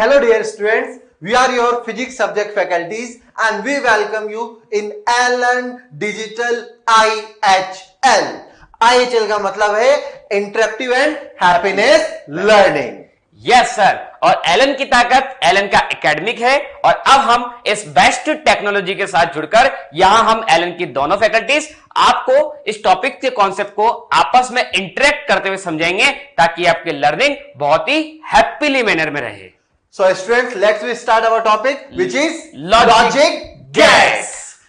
Hello dear students, we are your physics subject faculties and we welcome you in Allen Digital IHL. IHL का मतलब है interactive and happiness learning. Yes sir, और Elon की ताकत Elon का academic है और अब हम इस बेस्ट टेक्नोलॉजी के साथ जुड़कर यहां हम एलन की दोनों फैकल्टीज आपको इस टॉपिक के कॉन्सेप्ट को आपस में इंटरेक्ट करते हुए समझाएंगे ताकि आपकी लर्निंग बहुत ही हैप्पीली मैनर में रहे। So students, let's we start our topic which is Logic gates.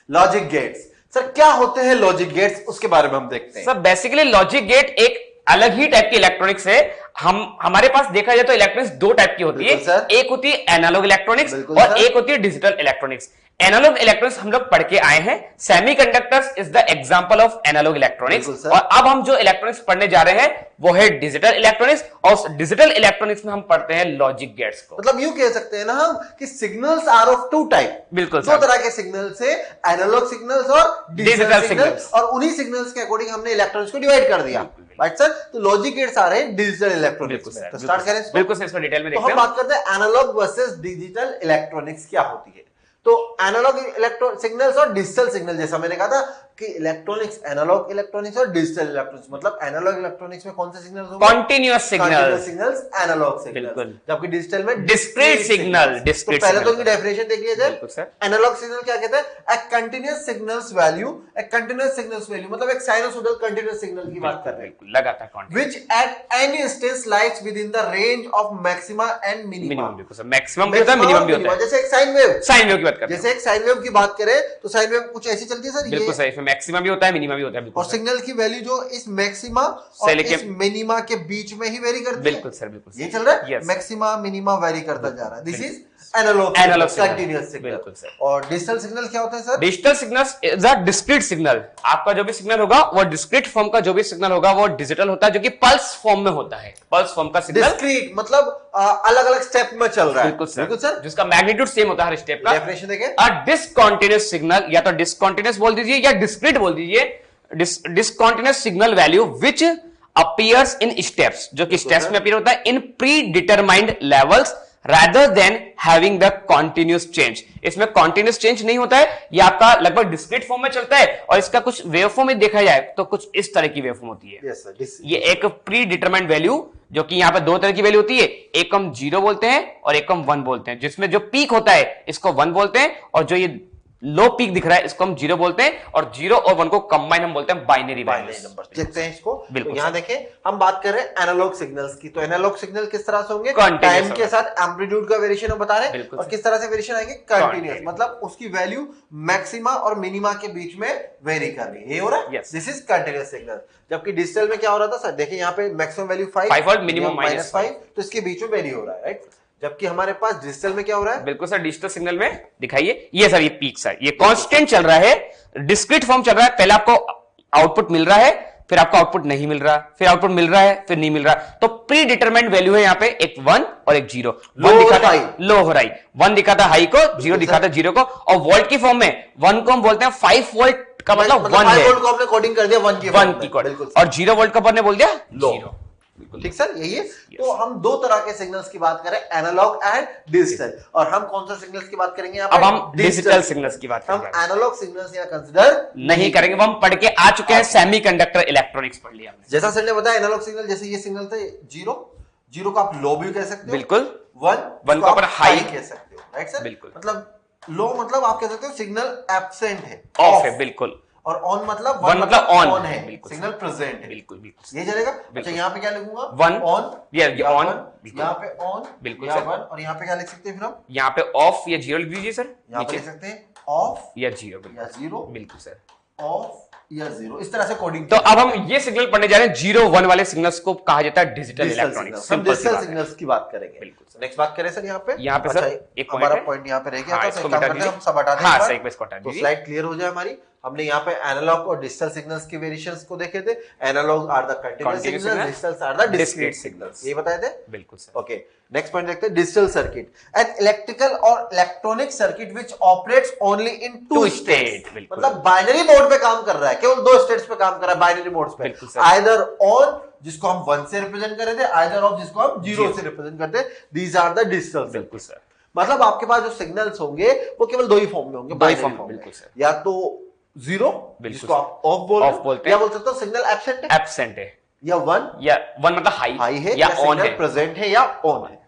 Logic gates. Sir क्या होते हैं लॉजिक गेट्स, उसके बारे में हम देखते हैं। सर बेसिकली लॉजिक गेट एक अलग ही टाइप की इलेक्ट्रॉनिक्स है। हमारे पास देखा जाए तो इलेक्ट्रॉनिक्स दो टाइप की होती है, एक होती है एनालॉग इलेक्ट्रॉनिक्स और एक होती है डिजिटल इलेक्ट्रॉनिक्स। एनालॉग इलेक्ट्रॉनिक्स हम लोग पढ़ के आए हैं, semiconductors is the example of analogue electronics. और अब हम जो इलेक्ट्रॉनिक्स पढ़ने जा रहे हैं वो है डिजिटल इलेक्ट्रॉनिक्स, और डिजिटल इलेक्ट्रॉनिक्स में हम पढ़ते हैं लॉजिक गेट्स को। मतलब यूं कह सकते हैं ना हम कि signals are of two type. बिल्कुल, दो तरह के सिग्नल्स है, एनालॉग सिग्नल्स और डिजिटल सिग्नल्स, और उन्हीं सिग्नल्स के अकॉर्डिंग हमने इलेक्ट्रॉनिक्स को डिवाइड कर दिया। राइट सर, तो लॉजिक गेट्स आ रहे हैं डिजिटल इलेक्ट्रॉनिक्स में। तो स्टार्ट करें इसको। बिल्कुल सर, इसको डिटेल में देखते हैं। तो हम बात करते हैं एनालॉग वर्सेस डिजिटल इलेक्ट्रॉनिक्स क्या होती है। तो एनालॉग इलेक्ट्रॉनिक सिग्नल्स और डिजिटल सिग्नल, जैसा मैंने कहा था कि इलेक्ट्रॉनिक्स, एनालॉग इलेक्ट्रॉनिक्स और डिजिटल इलेक्ट्रॉनिक्स, मतलब एनालॉग इलेक्ट्रॉनिक्स में कौन से सिग्नल्स होंगे? कॉन्टिन्यूअस सिग्नल्स, एनालॉग सिग्नल्स, जबकि डिजिटल में डिस्क्रीट सिग्नल। तो पहले तो उनकी डेफिनेशन देख लिया जाए। एनालॉग सिग्नल क्या कहते हैं? अ कंटीन्यूअस सिग्नल्स वैल्यू, अ कंटीन्यूअस सिग्नल्स वैल्यू मतलब एक साइनसॉइडल कंटीन्यूअस सिग्नल की बात कर रहे हैं, लगातार which at any instance lies with in the range of maxima and minima. Maximum भी होता है, मिनिमम भी होता है। जैसे एक साइन वेव की बात करते हैं, जैसे एक साइन वेव की बात करें तो साइन वेव कुछ ऐसी चलती है सर। बिल्कुल सही, इसमें मैक्सिमम भी होता है, मिनिमम भी होता है। और सिग्नल की वैल्यू जो इस मैक्सिमा और इस मिनिमा के बीच में ही वेरी करती है। बिल्कुल सर, बिल्कुल ये चल रहा है, मैक्सिमा मिनिमा वेरी करता जा रहा है। This is analogue continuous signal. और डिजिटल सिग्नल क्या होता है sir? Digital signals is a discrete signal. आपका जो भी सिग्नल होगा वो डिस्क्रीट फॉर्म का जो भी सिग्नल होगा वो डिजिटल होता है, जो कि पल्स फॉर्म में होता है। पल्स फॉर्म का सिग्नल डिस्क्रीट मतलब अलग अलग स्टेप में चल रहा है। बिल्कुल सर, जिसका मैग्नीट्यूड सेम होता है हर स्टेप का। डेफिनेशन देखें, अ डिसकंटीन्यूअस सिग्नल, या तो डिसकंटीन्यूअस बोल दीजिए या डिस्क्रीट बोल दीजिए। Discontinuous signal value which appears in steps, जो कि स्टेप्स में अपीयर होता है इन pre determined levels rather than having the continuous change। इसमें continuous change नहीं होता है, ये आपका लगभग डिस्क्रीट फॉर्म में चलता है। और इसका कुछ वेव फॉर्म में देखा जाए तो कुछ इस तरह की वेव फॉर्म होती है। yes, sir, ये एक प्री डिटरमाइंड वैल्यू, जो कि यहाँ पे दो तरह की वैल्यू होती है, एक हम 0 बोलते हैं और एक हम 1 बोलते हैं। जिसमें जो पीक होता है इसको 1 बोलते हैं, और जो ये लो पीक दिख रहा है इसको हम 0 बोलते हैं, और 0 और 1 को कंबाइन हम बोलते हैं बाइनरी नंबर। देखते हैं इसको। बिल्कुल, तो यहाँ देखें, हम बात कर रहे हैं एनालॉग सिग्नल्स की। तो एनालॉग सिग्नल किस तरह से होंगे? टाइम के साथ एम्पलीट्यूड का वेरिएशन हम बता रहे हैं। और किस तरह से वेरिएशन आएंगे? कंटीन्यूअस, मतलब उसकी वैल्यू मैक्सिमा और मिनिमा के बीच में वेरी कर रही है। ये हो रहा है, दिस इज कंटीन्यूअस सिग्नल। जबकि डिजिटल में क्या हो रहा था सर? देखिए यहाँ पे मैक्सिमम वैल्यू 5 और मिनिमम -5, तो इसके बीच में वेरी हो रहा है। राइट, जबकि हमारे पास डिजिटल में क्या हो रहा है? बिल्कुल सर, डिजिटल सिग्नल में दिखाइए, ये सर, ये पीक सर, ये कांस्टेंट चल रहा है, डिस्क्रीट फॉर्म चल रहा है। पहले आपको आउटपुट मिल रहा है, फिर आपको आउटपुट नहीं मिल रहा, फिर आउटपुट मिल रहा है, फिर नहीं मिल रहा। तो प्री डिटरमाइंड वैल्यू है यहाँ पे एक 1 और एक 0। 1 दिखाता है लो हो रहा है, 1 दिखाता है हाई को, 0 दिखाता है 0 को। और वोल्ट की फॉर्म में 1 को हम बोलते हैं 5 वोल्ट का मतलब 1 है। 5 वोल्ट को आपने कोडिंग कर दिया 1 की कोड, और 0 वोल्ट का आपने बोल दिया लो। ठीक सर, यही है। तो हम दो तरह के सिग्नल्स की बात करें, एनालॉग एंड डिजिटल। और हम कौन सा सिग्नल्स की बात करेंगे? अब हम डिजिटल सिग्नल्स की बात करेंगे। हम एनालॉग सिग्नल्स यहाँ कंसिडर नहीं करेंगे, वो हम पढ़ के आ चुके हैं, सेमीकंडक्टर इलेक्ट्रॉनिक्स पढ़ लिया हमने। जैसा सर ने बताया, एनालॉग सिग्नल जैसे ये सिग्नल था 0 को आप लो भी कह सकते हो। बिल्कुल। 1 को आप हाई कह सकते हो। राइट सर, बिल्कुल। मतलब लो मतलब आप कह सकते हो सिग्नल एब्सेंट है, ऑफ है। बिल्कुल। और ऑन मतलब वन मतलब ऑन है, सिग्नल प्रेजेंट है। बिल्कुल बिल्कुल, ये चलेगा। अच्छा, यहाँ पे क्या लिखूंगा? 1 ऑन, ये ऑन, यहाँ पे ऑन, बिल्कुल सर। 1, और यहाँ पे क्या लिख सकते हैं फिर हम? यहाँ पे ऑफ या 0 लिख दीजिए सर। यहाँ पे लिख सकते हैं ऑफ या 0, या 0, बिल्कुल सर, ऑफ या 0, इस तरह से कोडिंग। तो अब हम ये सिग्नल पढ़ने जा रहे हैं, 0 1 वाले सिग्नल्स को कहा जाता है डिजिटल इलेक्ट्रॉनिक्स। हम डिजिटल सिग्नल्स की बात करेंगे। बिल्कुल। नेक्स्ट बात करें सर, यहाँ पे सर एक हमारा पॉइंट यहाँ पे रह गया था, इसको हटा दीजिए, हम सब हटा दें। हाँ सही, इसको हटा दीजिए, स्लाइड क्लियर हो जाए हमारी। हमने यहाँ पे एनालॉग और डिजिटल सिग्नल्स के वेरिएशंस को देखे थे। Analogue are the continuous signals, digital are the discrete signals. ये बताए थे। बिल्कुल सर। ओके, नेक्स्ट पॉइंट देखते हैं, डिजिटल सर्किट, एन इलेक्ट्रिकल और electronic circuit which operates only in two state. मतलब बाइनरी मोड पे काम कर रहा है। केवल दो स्टेट्स पे काम कर रहा है बाइनरी मोड्स पे, आइदर ऑन जिसको हम 1 से रिप्रेजेंट कर रहे थे, आइदर ऑफ जिसको हम 0 से रिप्रेजेंट करते हैं। These are the digital. बिल्कुल सर। मतलब आपके पास जो सिग्नल्स होंगे वो केवल दो ही फॉर्म में होंगे, बाइनरी फॉर्म। बिल्कुल सर। या तो 0 जिसको आप ऑफ बोलते हैं, या बोल सकते हो सिग्नल एब्सेंट है, या 1 मतलब हाई है, या ऑन है, प्रेजेंट है या ऑन है,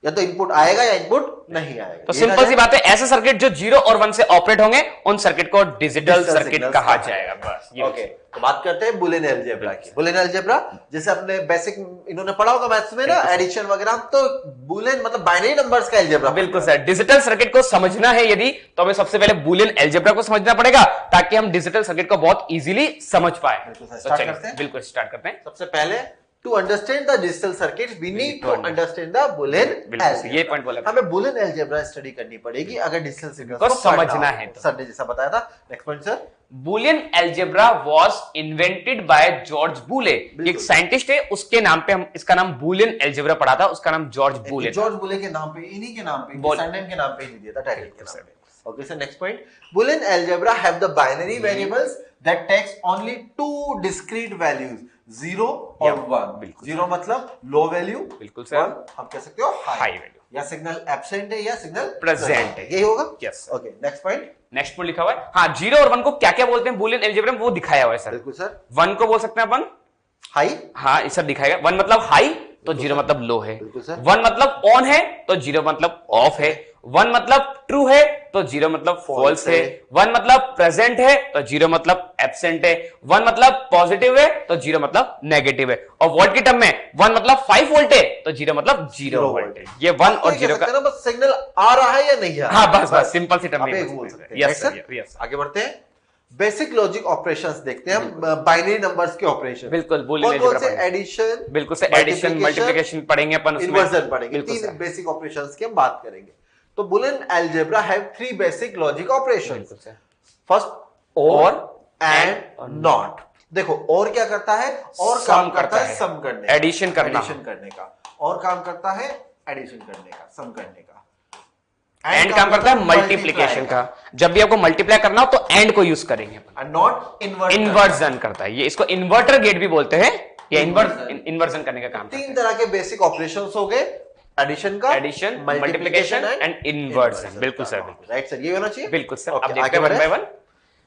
या तो इनपुट आएगा या इनपुट नहीं आएगा। तो सिंपल सी बात है, ऐसे सर्किट जो 0 और 1 से ऑपरेट होंगे उन सर्किट को डिजिटल सर्किट कहा जाएगा। बस ओके, तो बात करते हैं बुलियन अलजेब्रा की। बुलियन अलजेब्रा जैसे अपने बेसिक इन्होंने पढ़ा होगा मैथ्स में ना, एडिशन वगैरह, तो बुलियन मतलब बाइनरी नंबर्स का अलजेब्रा। बिल्कुल सर। डिजिटल सर्किट को समझना है यदि, तो हमें सबसे पहले बुलियन अलजेब्रा को समझना पड़ेगा ताकि हम डिजिटल सर्किट को बहुत इजीली समझ पाए। बिल्कुल स्टार्ट करते हैं। सबसे पहले to understand the digital circuits we need to understand the Boolean algebra। ये पॉइंट बोला, हमें Boolean algebra स्टडी करनी पड़ेगी अगर डिजिटल सिग्नल्स को समझना है तो। सर ने जैसा बताया था। Next point sir. Boolean algebra was invented by George Boole। एक साइंटिस्ट है, उसके नाम पे हम इसका नाम Boolean algebra पढ़ा था, उसका नाम जॉर्ज बूले। जॉर्ज बूले के नाम पे, इन्हीं के नाम पे, सरनेम के नाम पे ही दिया था, टाइटल के नाम पे। Okay sir, next point. Boolean algebra have the binary variables that takes only two discrete values, 0 और 1। 0 मतलब लो वैल्यू, बिल्कुल सर। हम कह सकते हो हाई वैल्यू, या सिग्नल एब्सेंट है या सिग्नल प्रेजेंट है, यही होगा। Yes. Okay, next point. Next point लिखा हुआ है, हाँ 0 और 1 को क्या क्या बोलते हैं Boolean algebra में, वो दिखाया हुआ है सर। बिल्कुल सर। 1 को बोल सकते हैं अपन हाई, हाँ इस सब दिखाएगा। 1 मतलब हाई तो 0 मतलब लो है। 1 मतलब ऑन है तो 0 मतलब ऑफ है। 1 मतलब ट्रू है तो 0 मतलब फॉल्स है। 1 मतलब प्रेजेंट है तो 0 मतलब एब्सेंट है। 1 मतलब पॉजिटिव है तो 0 मतलब नेगेटिव है। और वोल्ट की टर्म में 1 मतलब 5 वोल्ट है तो 0 मतलब 0 वोल्ट है। ये 1 और 0 का बस सिग्नल आ रहा है या नहीं आ रहा। हाँ बस सिंपल सी टर्म में बोल सकते हैं। यस सर, आगे बढ़ते हैं। बेसिक लॉजिक ऑपरेशंस देखते हैं हम, बाइनरी नंबर्स के ऑपरेशन। बिल्कुल, कौन से एडिशन, बिल्कुल से एडिशन, मल्टीप्लिकेशन पढ़ेंगे अपन, इन्वर्जन पढ़ेंगे। 3 बेसिक ऑपरेशंस की हम बात करेंगे। तो Boolean algebra have 3 basic logic operations। First और, एंड, नॉट। देखो और क्या करता है, और काम करता है सम करने का, एडिशन करने का, और काम करता है एडिशन करने का, सम करने का, एंड काम करता है मल्टीप्लिकेशन का। जब भी आपको मल्टीप्लाई करना हो तो एंड को यूज करेंगे। नॉट इन्वर्जन करता है, ये इसको इन्वर्टर गेट भी बोलते हैं, ये इन्वर्जन करने का काम। 3 तरह के बेसिक ऑपरेशंस हो गए, एडिशन का, एडिशन, मल्टीप्लिकेशन एंड इन्वर्जन। बिल्कुल सर, राइट सर, ये होना चाहिए। बिल्कुल सर। अब देखते हैं 1 बाय 1।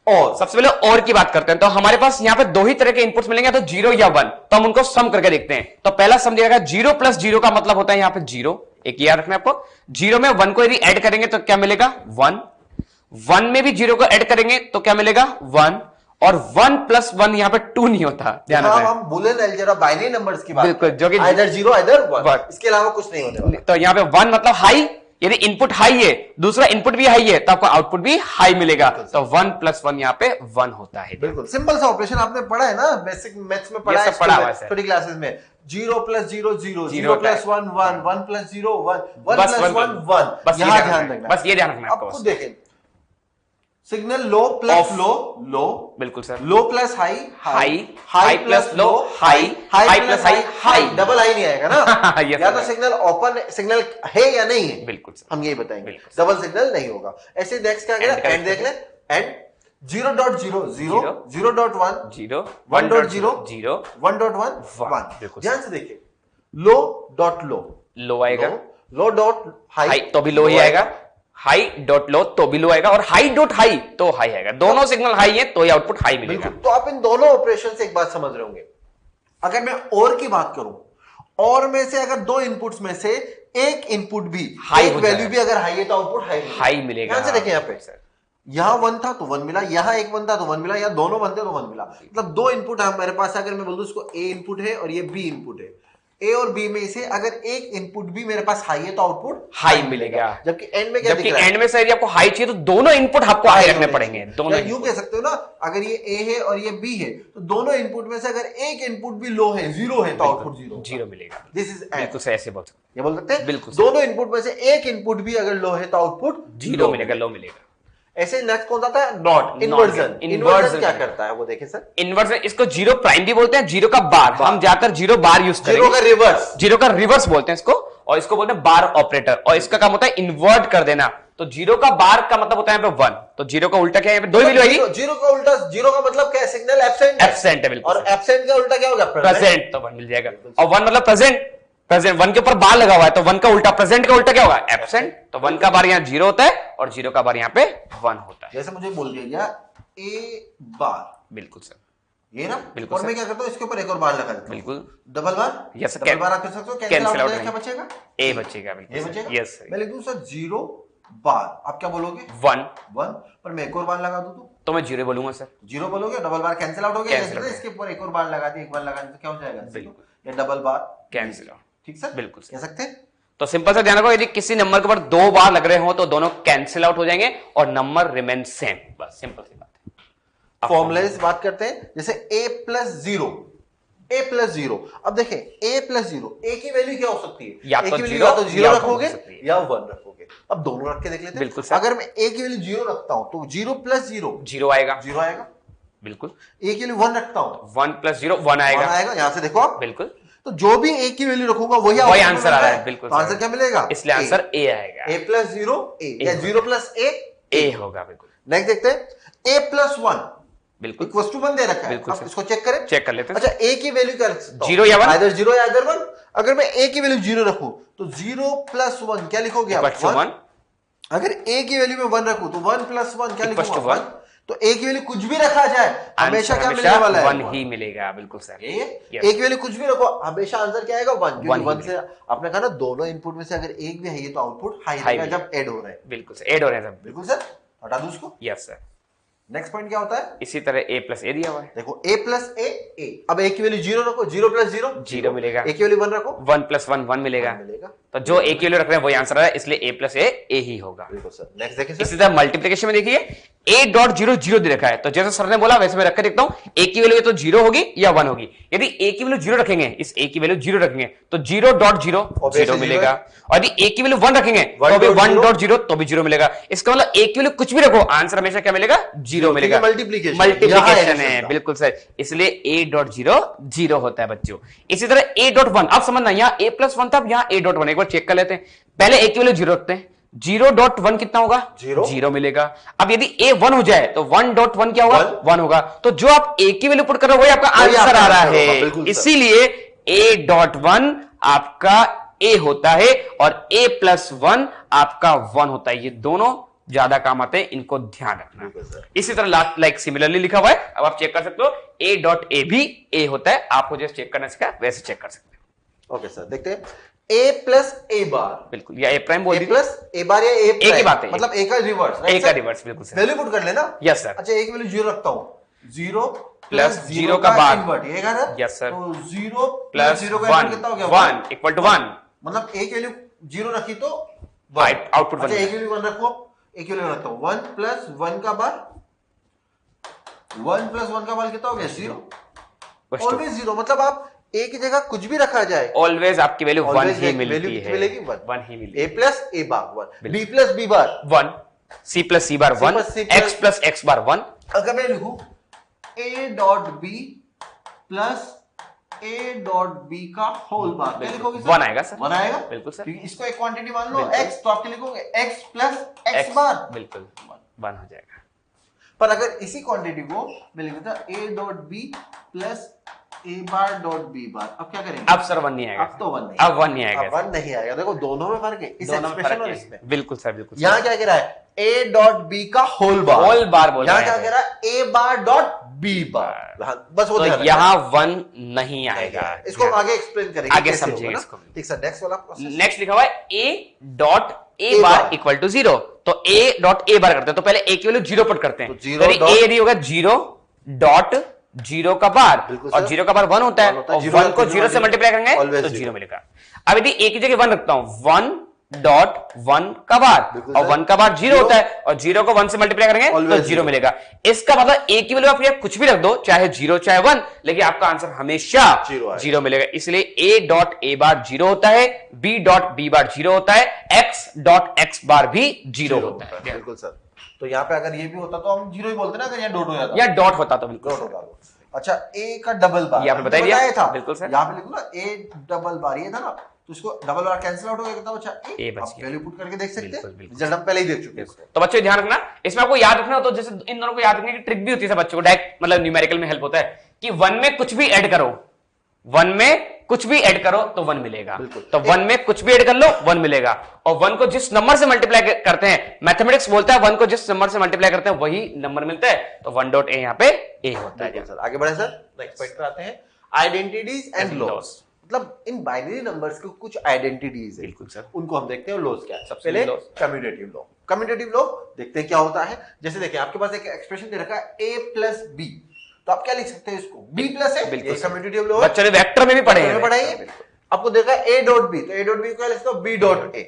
और सबसे पहले और की बात करते हैं। तो हमारे पास यहाँ पे 2 ही तरह के इनपुट्स मिलेंगे, तो 0 या 1, तो हम उनको सम करके देखते हैं। तो पहला सम दिया गया 0 प्लस 0 का मतलब होता है यहाँ पे 0, एक याद रखना आपको। 0 में 1 को यदि ऐड करेंगे तो क्या मिलेगा 1, 1 में भी 0 को ऐड करेंगे तो क्या मिलेगा 1, और 1 प्लस 1 यहाँ पे 2 नहीं होता, ध्यान रखना। हम Boolean अलजेब्रा बाइनरी नंबर्स की बात, बिल्कुल, जो कि आइदर 0 आइदर 1, इसके अलावा कुछ नहीं होने वाला। तो यहाँ पे 1 मतलब हाई, यदि इनपुट हाई है, दूसरा इनपुट भी हाई है, तो आपको आउटपुट भी हाई मिलेगा। तो 1 प्लस 1 यहाँ पे 1 होता है। बिल्कुल सिंपल सा ऑपरेशन आपने पढ़ा है ना, बेसिक मैथ्स में पढ़ा है, छोटी क्लासेस में। 0 प्लस 0 0, 0 प्लस 1 1, 1 प्लस 0 1, 1 प्लस 1 1। बस ये ध्यान रखना, बस ये ध्यान रखना आपको। अब देखें, सिग्नल लो प्लस लो, बिल्कुल sir. Low plus high, high plus low, high plus high, double high नहीं आएगा ना। या तो सिग्नल ओपन सिग्नल है या नहीं है, बिल्कुल सर, हम यही बताएंगे। डबल सिग्नल नहीं होगा। ऐसे नेक्स्ट क्या करेगा, एंड देख ले। एंड 0.0 0, 0.1 0, 1.0 0, 1.1 1। ध्यान से देखिए, लो डॉट लो आएगा, लो डॉट हाई तो भी लो ही आएगा, हाई डॉट लो तो भी लो आएगा, और हाई डॉट हाई तो हाई आएगा। दोनों सिग्नल हाई है तो ये आउटपुट हाई मिलेगा। तो आप इन दोनों ऑपरेशन से एक बात समझ रहे होंगे। अगर मैं और की बात करूं, और में से अगर 2 इनपुट्स में से एक इनपुट भी हाई, वैल्यू भी अगर हाई है तो आउटपुट हाई मिलेगा। ध्यान से देखें, यहाँ पे यहाँ 1 था तो 1 मिला, यहाँ एक 1 था तो 1 मिला, या दोनों 1 थे तो 1 मिला। मतलब 2 इनपुट है मेरे पास, अगर मैं बोल दूं इसको ए इनपुट है और ये बी इनपुट है, ए और बी में से अगर एक इनपुट भी मेरे पास हाई है तो आउटपुट हाई मिलेगा। जबकि एंड में क्या दिख रहा है, एंड में सर आपको हाई चाहिए तो दोनों इनपुट आपको हाई रखने पड़ेंगे। दोनों यूं कह सकते हो ना, अगर ये ए है और ये बी है तो दोनों इनपुट में से अगर एक इनपुट भी लो है, 0 है, तो आउटपुट 0 मिलेगा। दिस इज बिल्कुल सही, ऐसे बोल सकते हैं, ये बोल सकते हैं। बिल्कुल दोनों इनपुट में से एक इनपुट भी अगर लो है तो आउटपुट 0 मिलेगा, लो मिलेगा। ऐसे नेक्स्ट कौन आता है, नॉट। इन्वर्जन क्या करता है वो देखें सर। इन्वर्जन, इसको 0 प्राइम भी बोलते हैं, 0 का बार, हम जाकर 0 बार यूज करेंगे। 0 का रिवर्स बोलते हैं इसको, और इसको बोलते हैं बार ऑपरेटर। और इसका काम होता है इन्वर्ट कर देना, तो जीरो का बार का मतलब होता है यहाँ पे 1, तो जीरो का उल्टा क्या है, यहाँ पे 2 वैल्यू आएगी। जीरो का उल्टा, जीरो का मतलब क्या है, सिग्नल एब्सेंट है। एब्सेंट है बिल्कुल, और एब्सेंट का उल्टा क्या होगा, प्रेजेंट, तो 1 मिल जाएगा। और 1 मतलब प्रेजेंट, प्रेजेंट 1 के ऊपर बार लगा हुआ है, तो 1 का उल्टा प्रेजेंट का उल्टा क्या होगा, एब्सेंट। तो 1 का बार यहाँ 0 होता है और 0 का बार यहाँ पे 1 होता है। जैसे मुझे बोल दिया गया ए बार, बिल्कुल सर, ये ना, बिल्कुल और मैं क्या करता हूँ, इसके ऊपर एक और बार लगा देता हूँ, बिल्कुल डबल बार। यस, डबल बार आप कर सकते हो, कैंसिल आउट, क्या बचेगा, ए बचेगा, बिल्कुल ये बचेगा। यस सर, मैं लिख दूं सर 0 बार, आप क्या बोलोगे, 1, पर मैं एक और बार लगा दूं तो मैं 0 बोलूंगा सर, 0 बोलोगे, डबल बार कैंसिल आउट हो गया। Cancel out इसके ऊपर एक और बार लगा दी, एक बार लगा दी तो क्या हो जाएगा, बिल्कुल, ये डबल बार कैंसिल आउट, ठीक सर, बिल्कुल कह सकते हैं। तो सिंपल सा ध्यान रखो, यदि किसी नंबर के ऊपर 2 बार लग रहे हो तो दोनों कैंसिल आउट हो जाएंगे और नंबर रिमेन सेम, बस सिंपल सी बात है। फॉर्मूले से बात करते हैं, जैसे a प्लस 0, a प्लस 0। अब देखें a प्लस 0, a की वैल्यू क्या हो सकती है, या तो 0 रखोगे या 1 रखोगे। अब दोनों रख के देख लेते हैं। बिल्कुल सर। अगर मैं a की वैल्यू 0 रखता हूं तो 0 प्लस 0 0 आएगा, 0 आएगा। बिल्कुल। a की वैल्यू 1 रखता हूं, 1 प्लस 0 1 आएगा, 1 आएगा। यहां से देखो आप, बिल्कुल। तो जो भी a की वैल्यू रखूंगा वही आंसर आ रहा है, बिल्कुल। आंसर क्या मिलेगा, इसलिए आंसर ए आएगा, a प्लस 0 a, या 0 प्लस a होगा, बिल्कुल। नेक्स्ट देखते हैं, a प्लस 1 बिल्कुल इक्वल्स टू 1 दे रखा है। अब इसको चेक करें, चेक कर लेते हैं। अच्छा a की वैल्यू क्या रख सकता हूं, 0 या 1, आइदर 0 या आइदर 1। अगर मैं a की वैल्यू 0 रखूं तो 0 प्लस 1 क्या लिखोगे आप, 1। अगर a की वैल्यू में 1 रखूं तो 1 प्लस 1 क्या लिखूंगा, 1। तो a की वैल्यू कुछ भी रखा जाए हमेशा क्या मिलने वाला है, 1 ही मिलेगा, बिल्कुल सर। a की वैल्यू कुछ भी रखो हमेशा आंसर क्या आएगा, 1। 1 से आपने कहा ना, दोनों इनपुट में से अगर एक भी है ये तो आउटपुट हाई रहेगा जब ऐड हो रहा है, बिल्कुल सर, ऐड हो रहे हैं सब, बिल्कुल सर। हटा दो उसको। Yes sir. नेक्स्ट पॉइंट क्या होता है, इसी तरह a प्लस ए दिया हुआ है, देखो a प्लस a, अब a की वैल्यू 0 रखो, 0 प्लस 0 0 मिलेगा, a की वैल्यू 1 रखो, 1 प्लस 1 1 मिलेगा। तो जो a की वैल्यू रख रहे हैं वही आंसर आ रहा है, इसलिए a प्लस ए ही होगा, बिल्कुल सर। नेक्स्ट देखिए सर, इसी तरह मल्टीप्लिकेशन में देखिए a.00 दे रखा है, तो जैसे सर ने बोला वैसे मैं रख के देखता हूं, a की वैल्यू तो 0 होगी या 1 होगी। यदि a की वैल्यू 0 रखेंगे, इस a की वैल्यू 0 रखेंगे तो 0.0 मिलेगा, और यदि a की वैल्यू 1 रखेंगे तो भी 1.0 तो भी 0 मिलेगा। इसका मतलब a की वैल्यू कुछ भी रखो आंसर हमेशा क्या मिलेगा, 0 मिलेगा। मल्टीप्लिकेशन है, बिल्कुल सर, इसलिए a.0 0 होता है बच्चों। इसी तरह a.1, अब समझना, यहाँ a प्लस 1 था, यहाँ a.1, एक बार चेक कर लेते हैं। पहले a की वैल्यू 0 रखते हैं, 0.1 कितना होगा, 0 मिलेगा। अब यदि a 1 हो जाए तो 1.1 क्या होगा, 1 होगा। तो जो आप a की वैल्यू पुट कर रहे हो वही आपका आंसर आ रहा है, इसीलिए a.1 आपका a होता है और a प्लस 1 आपका 1 होता है। ये दोनों ज्यादा काम आते हैं, इनको ध्यान रखना। इसी तरह लाइक सिमिलरली लिखा हुआ है, अब आप चेक कर सकते हो, a.a भी a होता है। आपको जैसे चेक करना सीखा वैसे चेक कर सकते हैं। ओके सर, देखते हैं a प्लस ए बार, बिल्कुल, या a प्राइम बोल दीजिए, प्लस ए बार या ए एक ही बात है, मतलब a का रिवर्स, a का रिवर्स, बिल्कुल सर। वैल्यू पुट कर लेना, यस सर। अच्छा a की वैल्यू 0 रखता हूं, 0 प्लस 0 का बार इन्वर्ट, ये है ना, यस सर। तो 0 प्लस 0 का इन्वर्ट कितना हो गया, 1 इक्वल टू 1, मतलब a की वैल्यू 0 रखी तो आउटपुट 1। अच्छा a की वैल्यू 1 रखो, a की वैल्यू रखता हूं 1 प्लस 1 का बार, 1 प्लस 1 का बार कितना हो गया, 0। ऑलवेज 0, मतलब आप a की जगह कुछ भी रखा जाए ऑलवेज आपकी वैल्यू 1 ही मिलती है, मिलेगी 1 ही मिलेगी। a plus a bar 1, b plus b bar 1, c plus c bar 1, x plus x बार 1। अगर मैं लिखूं a dot b plus a dot b का होल बार, क्या लिखोगे सर, 1 आएगा सर, 1 आएगा, बिल्कुल सर। इसको एक क्वांटिटी मान लो x, तो आप क्या लिखोगे, x प्लस x बार, बिल्कुल 1 हो जाएगा। पर अगर इसी क्वांटिटी को मैं लिख देता a dot b plus a bar dot b बार, अब क्या करेंगे, अब सर 1 नहीं आएगा, अब तो 1 नहीं, अब 1 नहीं आएगा, अब 1 नहीं आएगा। देखो दोनों में फर्क है, इस एक्सप्रेशन और इसमें, बिल्कुल सर, बिल्कुल। यहाँ क्या कह रहा है, a डॉट b का होल बार बोल रहा है, क्या कह रहा है, a बार डॉट b बार, बस वो तो यहाँ 1 नहीं आएगा। इसको आगे एक्सप्लेन करेंगे, आगे समझेंगे इसको। ठीक सर, नेक्स्ट वाला प्रोसेस। नेक्स्ट लिखा हुआ है a dot a bar equal to 0, तो a डॉट a बार करते हैं, तो पहले a की वैल्यू 0 पुट करते हैं, तो a यदि होगा 0 डॉट 0 का बार, और 0 का बार 1 होता है, और 1 को 0 से मल्टीप्लाई करेंगे तो 0 मिलेगा। अब यदि a की जगह 1 रखता हूं, 1 डॉट 1 का बार, और 1 का बार 0 होता है, और 0 को 1 से मल्टीप्लाई करेंगे तो 0 मिलेगा। इसका मतलब a की वैल्यू आप कुछ भी रख दो, चाहे 0 चाहे 1, लेकिन आपका आंसर हमेशा 0 मिलेगा। इसलिए a डॉट a बार 0 होता है, b डॉट b बार 0 होता है, x डॉट x बार भी 0 होता है। बिल्कुल सर, तो यहाँ पे अगर ये भी होता तो हम 0 ही बोलते ना, अगर यहाँ डॉट हो जाता, या डॉट होता तो बिल्कुल डॉट होता। अच्छा a का डबल बार ये आपने बताया था, बिल्कुल सर। यहाँ पे लिखो ना a डबल बार, ये था ना तो इसको डबल बार कैंसिल आउट हो गया, कितना बचा ए बच गया। वैल्यू पुट करके देख सकते हैं, रिजल्ट हम पहले ही देख चुके हैं। तो बच्चों ध्यान रखना, इसमें आपको याद रखना हो तो जैसे इन दोनों को याद रखने की ट्रिक भी होती है बच्चों को, डायरेक्ट मतलब न्यूमेरिकल में हेल्प होता है कि 1 में कुछ भी ऐड करो, 1 में कुछ भी ऐड करो तो 1 मिलेगा, तो 1 में कुछ भी ऐड कर लो 1 मिलेगा, और 1 को जिस नंबर से मल्टीप्लाई करते हैं, मैथमेटिक्स बोलता है 1 को जिस नंबर से मल्टीप्लाई करते हैं वही नंबर मिलता है, तो 1 डॉट ए यहाँ पे ए होता है। सर आगे बढ़े सर, नेक्स्ट पॉइंट पर आते हैं, आइडेंटिटीज एंड लॉस। मतलब इन बाइनरी नंबर्स के कुछ आइडेंटिटीज है, बिल्कुल सर, उनको हम देखते हैं लॉस क्या है। सबसे पहले कम्यूटेटिव लॉ, कम्यूटेटिव लॉ देखते हैं क्या होता है। जैसे देखिए आपके पास एक एक्सप्रेशन दे रखा है a प्लस बी, तो आप क्या लिख सकते हैं इसको, b प्लस है, ये कम्यूटेटिव लॉ। बच्चों ने वेक्टर में भी पढ़ाई, आपको देखा a डॉट b, तो a डॉट b को लिख सकते हो b डॉट a।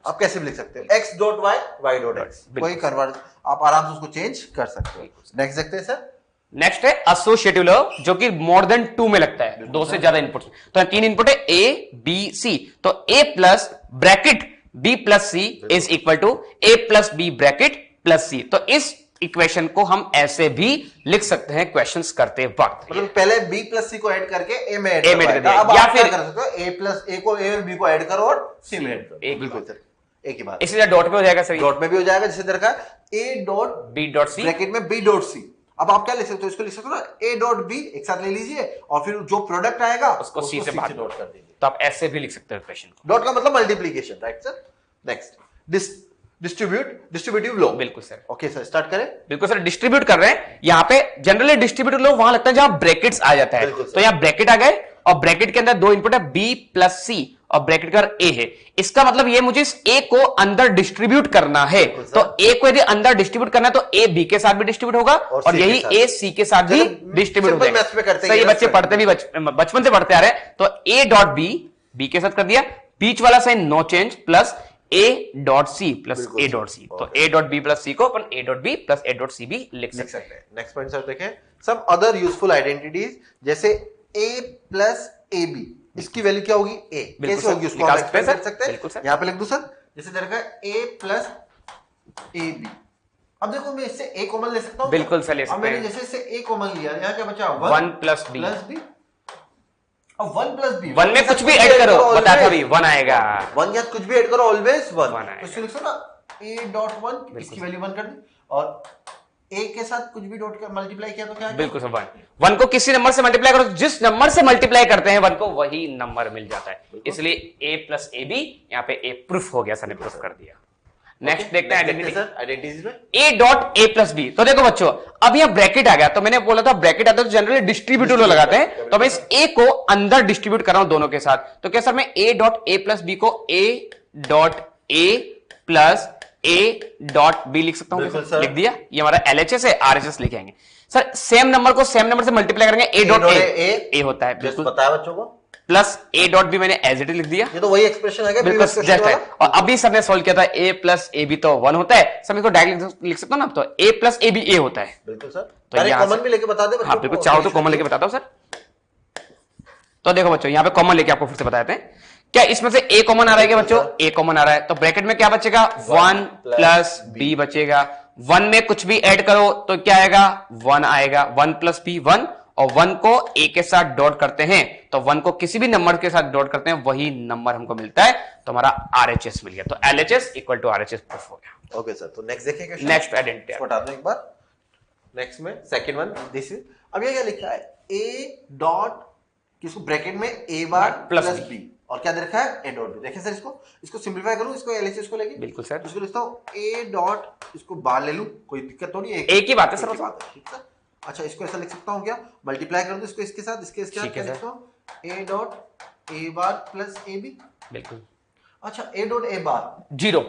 आप कैसे भी लिख सकते हो x dot y, y dot x, कोई कन्वर्ट आप आराम से उसको चेंज कर सकते हो। नेक्स्ट देखते हैं सर, नेक्स्ट है एसोसिएटिव लॉ, जो कि मोर देन 2 में लगता है, 2 से ज्यादा इनपुट। तो 3 इनपुट है a b c, तो a plus bracket b plus c is equal to a plus b bracket plus c। तो इस इक्वेशन को हम ऐसे भी लिख सकते हैं क्वेश्चंस करते वक्त, मतलब पहले b प्लस c को ऐड करके a में ऐड कर दिया, अब या आप फिर क्या कर सकते हो, a प्लस a को a और b को ऐड करो और c में ऐड करो, बिल्कुल सर एक ही बात। इसलिए डॉट पे हो जाएगा सर, डॉट में भी हो जाएगा, जैसे तरह का a dot b dot c bracket में b डॉट c। अब आप क्या लिख सकते हो, इसको लिख सकते हो ना a डॉट b एक साथ ले लीजिए और फिर जो प्रोडक्ट आएगा उसको c से बाहर डॉट कर दीजिए। तो आप ऐसे भी लिख सकते हो इक्वेशन को, डॉट का मतलब multiplication, right sir. Next distributive law, बिल्कुल सर। ओके सर स्टार्ट करें। बिल्कुल सर, डिस्ट्रीब्यूट कर रहे हैं यहाँ पे। जनरली डिस्ट्रीब्यूटिव लॉ वहां लगता है जहां ब्रैकेट्स आ जाता है, तो यहाँ ब्रैकेट आ गए और ब्रैकेट के अंदर 2 इनपुट है b प्लस c और ब्रैकेट का a है। इसका मतलब ये मुझे इस a को अंदर डिस्ट्रीब्यूट करना है, तो a को यदि अंदर डिस्ट्रीब्यूट करना है तो a b के साथ भी डिस्ट्रीब्यूट होगा और यही a c के साथ भी डिस्ट्रीब्यूट हो जाएगा। सही, बच्चे पढ़ते भी बचपन से पढ़ते आ रहे हैं। तो a डॉट b के साथ कर दिया, बीच वाला sign no change, plus a dot c plus a dot c, तो a dot b plus c को अपन a dot b plus a dot c भी लिख सकते हैं। नेक्स्ट पॉइंट सर देखें, सम अदर यूजफुल आइडेंटिटीज, जैसे a प्लस ab, इसकी वैल्यू क्या होगी a, कैसे होगी उसको हम एक्सप्लेन कर सकते हैं। यहाँ पे लिख दूं सर, जैसे दे रखा है a प्लस ab। अब देखो मैं इससे a कॉमन ले सकता हूँ, बिल्कुल सर ले सकते हैं। मैंने जैसे इससे a कॉमन लिया, यहाँ क्या बचा 1 प्लस b, अब 1 प्लस b, 1 में कुछ भी ऐड करो, बता था भी 1 आएगा, 1 या कुछ भी ऐड करो ऑलवेज 1 आएगा। तो लिख सकते ना a डॉट 1, इसकी वैल्यू 1 कर दी और a के साथ कुछ भी डॉट का मल्टीप्लाई किया तो क्या, बिल्कुल सर 1 को किसी नंबर से मल्टीप्लाई करो, जिस नंबर से मल्टीप्लाई करते हैं 1 को वही नंबर मिल जाता है, इसलिए a प्लस ए बी, यहाँ पे a प्रूफ हो गया, सर ने प्रूफ कर दिया। नेक्स्ट देखते हैं आइडेंटिटीज में a dot a plus b। तो देखो बच्चों, अब यहाँ ब्रैकेट आ गया, तो मैंने बोला था ब्रैकेट आता है तो जनरली डिस्ट्रीब्यूटिव लॉ लगाते हैं, तो मैं इस a को अंदर डिस्ट्रीब्यूट कर रहा हूं दोनों के साथ, तो क्या सर मैं a dot a plus b को a dot a plus a dot b लिख सकता हूं, लिख दिया। ये हमारा LHS है, RHS लिखे आएंगे सर, सेम नंबर को सेम नंबर से मल्टीप्लाई करेंगे, a डॉट a होता है, बिल्कुल बताया बच्चों को, प्लस a डॉट b मैंने एज इट लिख दिया, ये तो वही एक्सप्रेशन है, बिल्कुल जस्ट है। और अभी सर ने सॉल्व किया था a प्लस ए बी तो 1 होता है, सर मैं इसको डायरेक्ट लिख सकता हूं ना, तो a plus A B a होता है, बिल्कुल सर। तो यहाँ कॉमन भी लेके बता दे, हाँ बिल्कुल, चाहो तो कॉमन लेके बताता हूं सर। तो देखो बच्चों, यहाँ पे कॉमन लेके आपको फिर से बताते हैं, क्या इसमें से a कॉमन आ रहा है क्या बच्चों, a कॉमन आ रहा है, तो ब्रैकेट में क्या बचेगा 1 प्लस b बचेगा, 1 में कुछ भी ऐड करो तो क्या आएगा 1 आएगा, 1 प्लस b 1, और 1 को a के साथ डॉट करते हैं, तो 1 को किसी भी नंबर के साथ डॉट करते हैं वही नंबर हमको मिलता है, तो हमारा RHS मिल गया, तो LHS equal to RHS proof हो गया। ओके सर, तो नेक्स्ट देखिए क्वेश्चन, नेक्स्ट आइडेंटिटी बता दो एक बार। नेक्स्ट में सेकंड वन, दिस इज, अब ये क्या लिखा है a डॉट, किसको ब्रैकेट में a बार प्लस b, और क्या दे रखा है a डॉट b। देखिए सर, इसको सिंपलीफाई करूं, इसको LHS को लेके, बिल्कुल सर, इसको लिखता हूं a डॉट, इसको बाहर ले लूं, कोई दिक्कत थोड़ी है, एक ही बात है सर, ठीक है। अच्छा, इसको ऐसा लिख सकता हूं क्या, मल्टीप्लाई कर दूं इसको इसके साथ, इसके साथ क्या लिखता हूं, a dot a bar plus ab, बिल्कुल। अच्छा, a डॉट a बार 0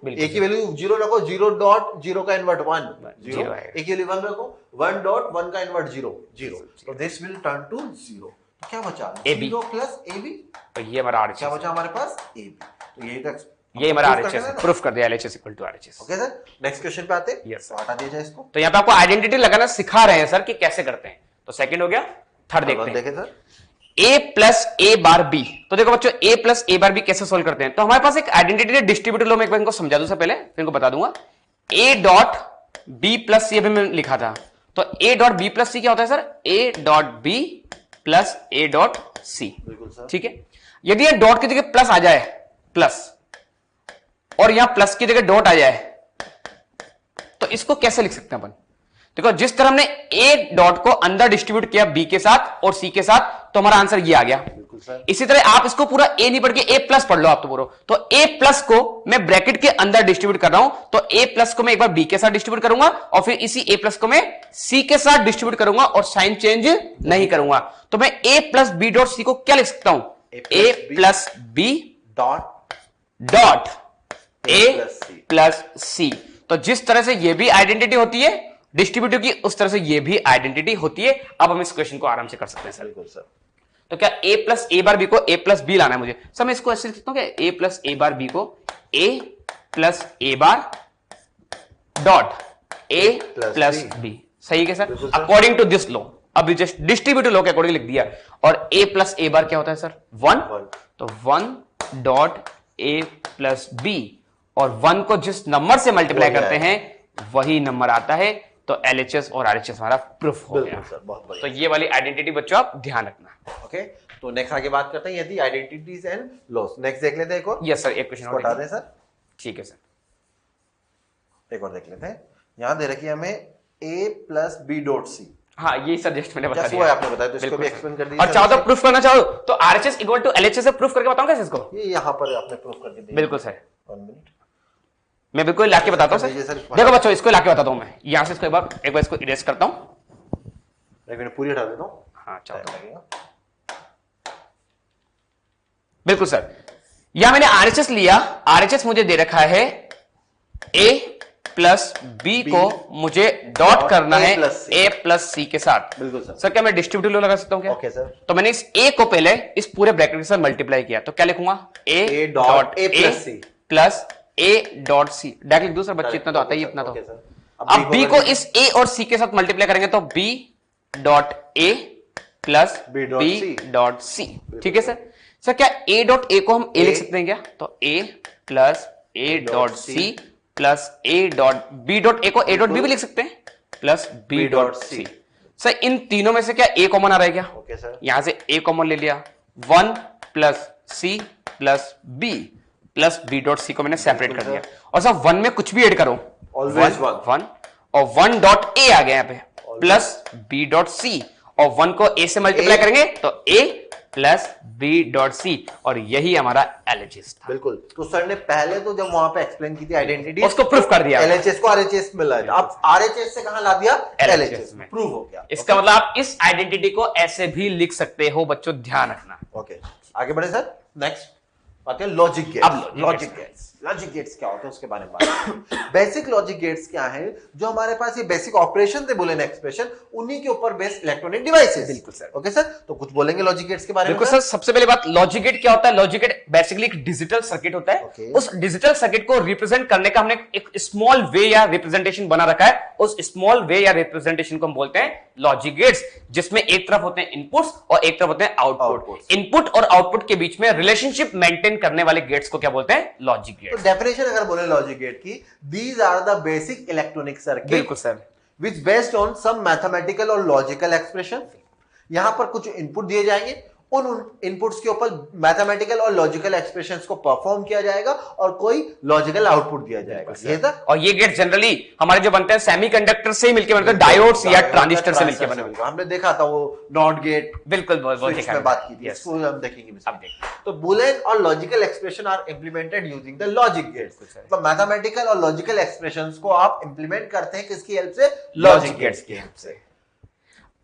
एक ही वैल्यू 0 रखो, 0 डॉट 0 का इन्वर्ट 1 0, एक ही वैल्यू 1 रखो, 1 डॉट 1 का इन्वर्ट 0 0, तो दिस विल टर्न टू 0। तो क्या बचा 0 प्लस ab, तो ये हमारा RHS, क्या बचा हमारे पास ab, तो यही तक ये हमारा RHS प्रूफ कर दिया, LHS equal to RHS। Okay sir, next question पे आते हैं। यस, हटा दिया जाए इसको। तो यहाँ पे आपको आइडेंटिटी लगाना सिखा रहे हैं सर कि कैसे करते हैं, तो सेकंड हो गया, थर्ड देखते हैं। देखें sir, a plus a bar b, तो देखो बच्चों a plus a bar b कैसे सोल्व करते हैं, तो हमारे पास एक आइडेंटिटी डिस्ट्रीब्यूटिव लॉ में एक बार इनको समझा दूं, पहले फिर इनको बता दूंगा। a dot b plus c अभी मैं लिखा था, तो a dot b plus c क्या होता है sir, a dot b plus a dot c, ठीक है। यदि ये डॉट की जगह प्लस आ जाए, प्लस, और यहां प्लस की जगह डॉट आ जाए, तो इसको कैसे लिख सकते हैं अपन? देखो, जिस तरह हमने ए डॉट को अंदर डिस्ट्रीब्यूट किया बी के साथ और सी के साथ, तो हमारा आंसर ये आ गया। इसी तरह आप इसको पूरा ए नहीं पढ़ के ए प्लस पढ़ लो आप तो पूरा। तो ए प्लस को मैं ब्रैकेट के अंदर डिस्ट्रीब्यूट कर रहा हूं, तो ए प्लस को मैं एक बार बी के साथ डिस्ट्रीब्यूट करूंगा और फिर इसी ए प्लस को मैं सी के साथ डिस्ट्रीब्यूट करूंगा और साइन चेंज नहीं करूंगा। तो मैं A plus B dot C को क्या लिख सकता हूं? A plus B dot A plus C. तो जिस तरह से ये भी आइडेंटिटी होती है डिस्ट्रीब्यूटिव की, उस तरह से ये भी आइडेंटिटी होती है। अब हम इस क्वेश्चन को आराम से कर सकते हैं सर। बिल्कुल सर। तो क्या ए प्लस ए बार बी को ए प्लस बी लाना है मुझे? सर मैं इसको ऐसे लिख सकता हूं क्या? ए प्लस ए बार बी को A plus A bar dot A plus B. सही है sir? According to this law. अभी जस्ट डिस्ट्रीब्यूटिव लॉ के अकॉर्डिंग लिख दिया। और ए प्लस ए बार क्या होता है सर? 1। तो 1 डॉट ए प्लस बी, और 1 को जिस नंबर से मल्टीप्लाई करते हैं वही नंबर आता है। तो LHS और RHS हमारा प्रूफ हो गया। सर, बहुत बढ़िया। तो ये वाली आइडेंटिटी बच्चों आप ध्यान रखना। ओके, तो नेक्स्ट आगे बात करते हैं यदि आइडेंटिटीज एंड लॉस। नेक्स्ट देख लेते हैं एक और। यस सर, एक क्वेश्चन बता दें सर। ठीक है सर, एक और देख लेते हैं। यहां दे रखी है हमें ए प्लस बी डॉट सी। हाँ, ये सर जस्ट मैंने बता दिया, आपने बताया, तो इसको भी एक्सप्लेन कर दीजिए। और चाहो तो प्रूफ करना चाहो तो RHS इक्वल टू LHS से प्रूफ करके बताऊं कैसे इसको? ये यहां पर आपने प्रूफ करके दिया। बिल्कुल सर, 1 मिनट मैं बिल्कुल लाके बताता हूं सर। देखो बच्चों, इसको लाके बताता हूं मैं। यहां से इसको एक बार इसको इरेज करता हूं। लेकिन पूरी हटा देता हूं। हाँ, चाहो लगेगा। बिल्कुल सर, यहां मैंने RHS लिया। RHS मुझे दे रखा है A प्लस बी को मुझे डॉट करना है ए प्लस सी के साथ। बिल्कुल सर क्या मैं डिस्ट्रीब्यूटिव लॉ लगा सकता हूं क्या? Okay sir. तो मैंने इस ए को पहले इस पूरे ब्रैकेट के साथ मल्टीप्लाई किया, तो क्या लिखूंगा? A dot A plus A dot C. Direct लिख दूं सर बच्चे, इतना तो आता ही इतना। तो अब बी को इस ए और सी के साथ मल्टीप्लाई करेंगे तो B dot A plus B dot C. ठीक है सर। सर क्या ए डॉट ए को हम ए लिख सकते हैं क्या? तो A plus A dot C plus A dot B dot A को ए डॉट बी भी लिख सकते हैं plus B dot C. Sir इन तीनों में से क्या ए कॉमन आ रहा है क्या? Okay sir. यहां से ए कॉमन ले लिया। 1 plus C plus B plus B dot C को मैंने सेपरेट कर दिया। और सर 1 में कुछ भी ऐड करो, ऑलवेज 1 और 1 डॉट ए आ गया यहाँ पे प्लस बी डॉट सी, और 1 को ए से मल्टीप्लाई करेंगे तो ए प्लस बी डॉट सी, और यही हमारा LHS था। बिल्कुल। तो सर ने पहले तो जब वहां पे एक्सप्लेन की थी आइडेंटिटी, उसको प्रूफ कर दिया। LHS को RHS मिला है, अब RHS से कहां ला दिया? LHS में। प्रूफ हो गया। इसका मतलब आप इस आइडेंटिटी को ऐसे भी लिख सकते हो बच्चों, ध्यान रखना। ओके, आगे बढ़े सर। नेक्स्ट आते हैं लॉजिक गेट्स। अब लॉजिक गेट्स क्या होते हैं उसके बारे में बात करते हैं। बेसिक लॉजिक गेट्स क्या है? जो हमारे पास ये बेसिक ऑपरेशन थे बुलियन एक्सप्रेशन, उन्हीं के ऊपर बेस्ड इलेक्ट्रॉनिक डिवाइसेस। बिल्कुल सर। ओके सर, तो कुछ बोलेंगे लॉजिक गेट्स के बारे में। बिल्कुल सर। सबसे पहले बात, लॉजिक गेट क्या होता है? लॉजिक गेट बेसिकली एक डिजिटल सर्किट होता है। उस डिजिटल सर्किट को रिप्रेजेंट करने का हमने एक स्मॉल वे या रिप्रेजेंटेशन बना रखा है। उस स्मॉल वे या रिप्रेजेंटेशन को हम बोलते हैं लॉजिक गेट्स, जिसमें एक तरफ होते हैं इनपुट्स और एक तरफ होते हैं आउटपुट। इनपुट और आउटपुट के बीच में रिलेशनशिप मेंटेन करने वाले गेट्स को क्या बोलते हैं? Logic gates. तो डेफिनेशन अगर बोले लॉजिक गेट की, these are the basic electronic circuit. बिल्कुल sir. Which based on some mathematical और लॉजिकल एक्सप्रेशन। यहां पर कुछ इनपुट दिए जाएंगे, उन इनपुट्स के ऊपर मैथमेटिकल और लॉजिकल एक्सप्रेशंस को परफॉर्म किया जाएगा और कोई लॉजिकल आउटपुट दिया जाएगा। ये था। और ये गेट जनरली हमारे जो बनते हैं सेमीकंडक्टर से मिलकर बनते हैं, डायोड्स या ट्रांजिस्टर से मिलकर बने होंगे। हमने देखा था वो नॉट गेट। बिल्कुल, बहुत बात की थी, इसको हम देखेंगे। तो बुलियन और logical expression are implemented using the logic gates. तो मैथमेटिकल और लॉजिकल एक्सप्रेशंस को आप इंप्लीमेंट करते हैं किसकी हेल्प से? लॉजिक गेट्स की हेल्प से।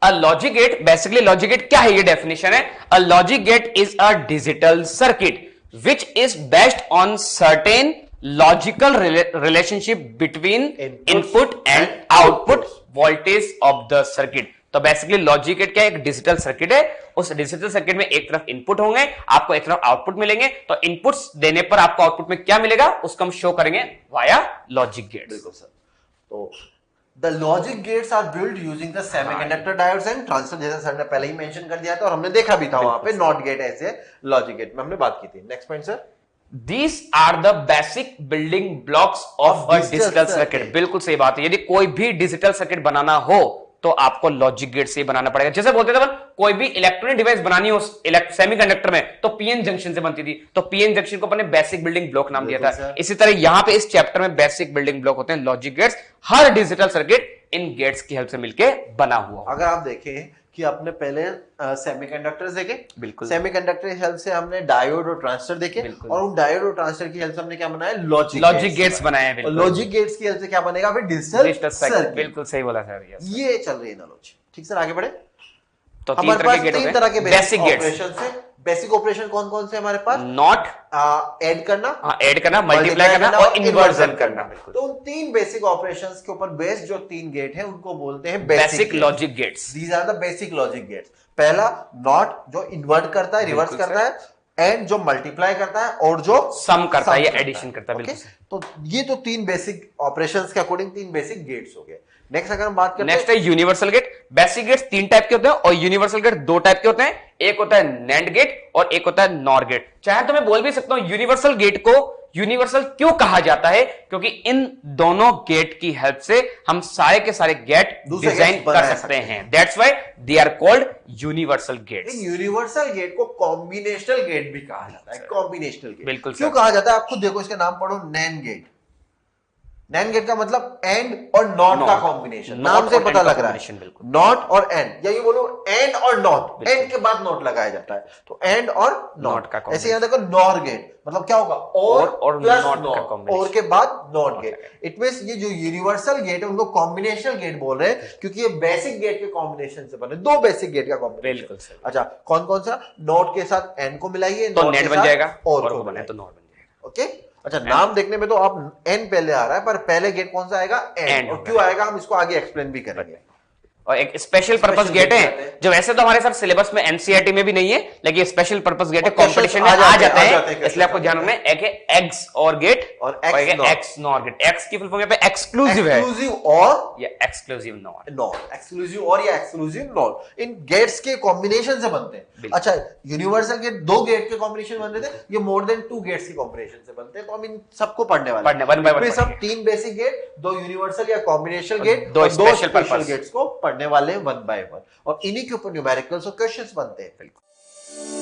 A logic gate, basically logic gate क्या है? ये definition है। A logic gate is a digital circuit which is based on certain logical relationship between input and output voltage of the circuit। तो basically logic gate क्या है? एक digital circuit है। उस डिजिटल सर्किट में एक तरफ इनपुट होंगे, आपको एक तरफ आउटपुट मिलेंगे। तो इनपुट्स देने पर आपको आउटपुट में क्या मिलेगा उसको हम शो करेंगे वाया लॉजिक गेट। बिल्कुल सर। तो The logic gates are built using the semiconductor diodes and transistor, जैसा सर ने पहले ही मेंशन कर दिया था और हमने देखा भी था वहां पे नॉट गेट ऐसे लॉजिक गेट में हमने बात की थी। Next point sir. These are the basic building blocks of a digital circuit। बिल्कुल सही बात है। यदि कोई भी डिजिटल सर्किट बनाना हो तो आपको लॉजिक गेट से ही बनाना पड़ेगा। जैसे बोलते थे अपन, कोई भी इलेक्ट्रॉनिक डिवाइस बनानी हो सेमीकंडक्टर में तो पीएन जंक्शन से बनती थी, तो पीएन जंक्शन को अपन ने बेसिक बिल्डिंग ब्लॉक नाम दिया था। इसी तरह यहां पे इस चैप्टर में बेसिक बिल्डिंग ब्लॉक होते हैं लॉजिक गेट्स। हर डिजिटल सर्किट इन गेट्स की हेल्प से मिलकर बना हुआ। अगर आप देखें कि आपने पहले सेमीकंडक्टर्स देखे, बिल्कुल सेमीकंडक्टर की हेल्प से हमने डायोड और ट्रांजिस्टर देखे, और उन डायोड और ट्रांजिस्टर की हेल्प से हमने क्या बनाया, लॉजिक गेट्स बनाए हैं। लॉजिक गेट्स की हेल्प से क्या बनेगा, फिर डिजिटल सर्किट। बिल्कुल सही बोला सर, ये चल रही है एनालॉजी। ठीक सर, आगे बढ़े। तो हमारे पास तीन तरह के बेसिक ऑपरेशन से। बेसिक ऑपरेशन कौन कौन से हमारे पास, नॉट ऐड करना, मल्टीप्लाई करना और इन्वर्जन करना। तो उन तीन बेसिक ऑपरेशंस के ऊपर बेस्ड जो तीन गेट हैं उनको बोलते हैं basic logic gates. These are the basic logic gates. पहला नॉट जो इन्वर्ट करता है, रिवर्स करता है, एंड जो मल्टीप्लाई करता है, और जो सम करता है या एडिशन करता है। बिल्कुल। तो ये तो तीन बेसिक ऑपरेशंस के अकॉर्डिंग तीन बेसिक गेट्स हो गए। नेक्स्ट अगर हम बात करते हैं, नेक्स्ट है यूनिवर्सल गेट। बेसिक गेट्स तीन टाइप के होते हैं और यूनिवर्सल गेट दो टाइप के होते हैं। एक होता है नैंड गेट और एक होता है नॉर गेट। चाहे तो मैं बोल भी सकता हूं यूनिवर्सल गेट को यूनिवर्सल क्यों कहा जाता है, क्योंकि इन दोनों गेट की हेल्प से हम सारे के सारे गेट डिजाइन कर सकते हैं। That's why they are called universal gates. इन यूनिवर्सल गेट को कॉम्बिनेशनल गेट भी कहा जाता है। कॉम्बिनेशनल गेट बिल्कुल क्यों कहा जाता है, आप खुद देखो, इसका नाम पढ़ो, नैंड गेट। नैंड गेट का मतलब एंड और नॉट का कॉम्बिनेशन, नाम से पता लग रहा है। नॉट और एंड, या ये बोलो एंड और नॉट, एंड के बाद नॉट लगाया जाता है, तो एंड और नॉट का। ऐसे यहां देखो नॉर गेट मतलब क्या होगा, और प्लस नॉट, और के बाद नॉट गेट। इट मींस ये जो यूनिवर्सल गेट है उनको कॉम्बिनेशनल गेट बोल रहे हैं, क्योंकि ये बेसिक गेट के कॉम्बिनेशन से बने, दो बेसिक गेट का कॉम्बिनेशन। अच्छा, कौन कौन सा, नॉट के साथ एंड को मिलाइए तो नेट बन जाएगा, और को बने तो नॉट बन जाएगा। ओके। अच्छा, नाम देखने में तो आप एन पहले आ रहा है, पर पहले गेट कौन सा आएगा, एन। और क्यों आएगा हम इसको आगे एक्सप्लेन भी करेंगे। और एक स्पेशल पर्पस गेट है जो वैसे तो हमारे सर सिलेबस में एनसीईआरटी में भी नहीं है, लेकिन स्पेशल पर्पस गेट है, कंपटीशन में आ जाते हैं, इसलिए आपको ध्यान रखना है। एक है एक्स और गेट और एक्स नॉर गेट। एक्स की फुल फॉर्म पे एक्सक्लूसिव है, एक्सक्लूसिव और या एक्सक्लूसिव नॉट। नॉट, एक्सक्लूसिव और या एक्सक्लूसिव नॉट, इन गेट्स के कॉम्बिनेशन से बनते हैं। अच्छा, यूनिवर्सल गेट दो गेट के कॉम्बिनेशन बनते थे, ये मोर देन टू गेट्स के कॉम्बिनेशन से बनते हैं, तो हम इन सबको पढ़ने वाले हैं। वन बाय वन सब तीन बेसिक गेट, दो यूनिवर्सल या कॉम्बिनेशन गेट, दो स्पेशल गेट्स को पढ़ने वाले हैं वन बाय वन, और इन्हीं के ऊपर न्यूमेरिकल्स और क्वेश्चंस बनते हैं। बिल्कुल।